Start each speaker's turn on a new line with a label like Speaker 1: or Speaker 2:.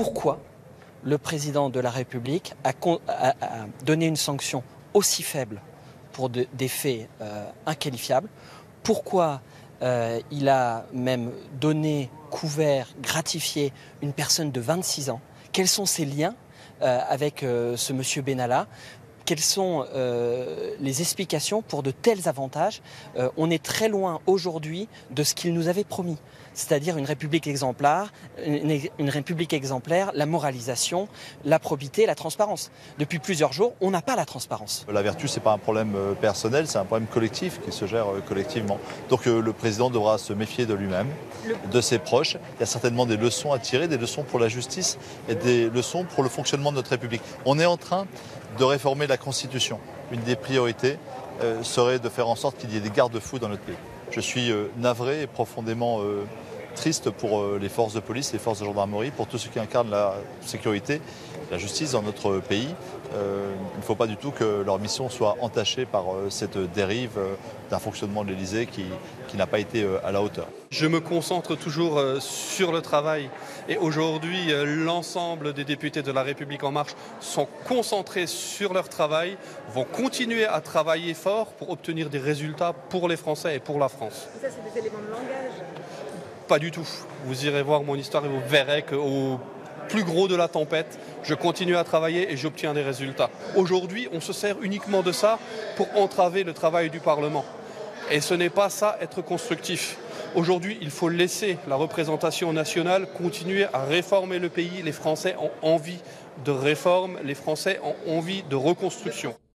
Speaker 1: pourquoi le président de la République a donné une sanction aussi faible pour des faits inqualifiables. Pourquoi il a même donné, couvert, gratifié une personne de 26 ans. Quels sont ses liens avec ce monsieur Benalla? Quelles sont les explications pour de tels avantages? On est très loin aujourd'hui de ce qu'il nous avait promis, c'est-à-dire une république exemplaire, la moralisation, la probité, la transparence. Depuis plusieurs jours, on n'a pas la transparence.
Speaker 2: La vertu, ce n'est pas un problème personnel, c'est un problème collectif qui se gère collectivement. Donc le président devra se méfier de lui-même, de ses proches. Il y a certainement des leçons à tirer, des leçons pour la justice et des leçons pour le fonctionnement de notre République. On est en train de réformer la Constitution. Une des priorités serait de faire en sorte qu'il y ait des garde-fous dans notre pays. Je suis navré et profondément triste pour les forces de police, les forces de gendarmerie, pour tous ceux qui incarnent la sécurité, la justice dans notre pays. Il ne faut pas du tout que leur mission soit entachée par cette dérive d'un fonctionnement de l'Élysée qui n'a pas été à la hauteur.
Speaker 3: Je me concentre toujours sur le travail et aujourd'hui l'ensemble des députés de La République En Marche sont concentrés sur leur travail, vont continuer à travailler fort pour obtenir des résultats pour les Français et pour la France.
Speaker 4: Ça c'est des éléments de langage?
Speaker 3: Pas du tout. Vous irez voir mon histoire et vous verrez qu'au plus gros de la tempête, je continue à travailler et j'obtiens des résultats. Aujourd'hui, on se sert uniquement de ça pour entraver le travail du Parlement. Et ce n'est pas ça être constructif. Aujourd'hui, il faut laisser la représentation nationale continuer à réformer le pays. Les Français ont envie de réforme, les Français ont envie de reconstruction.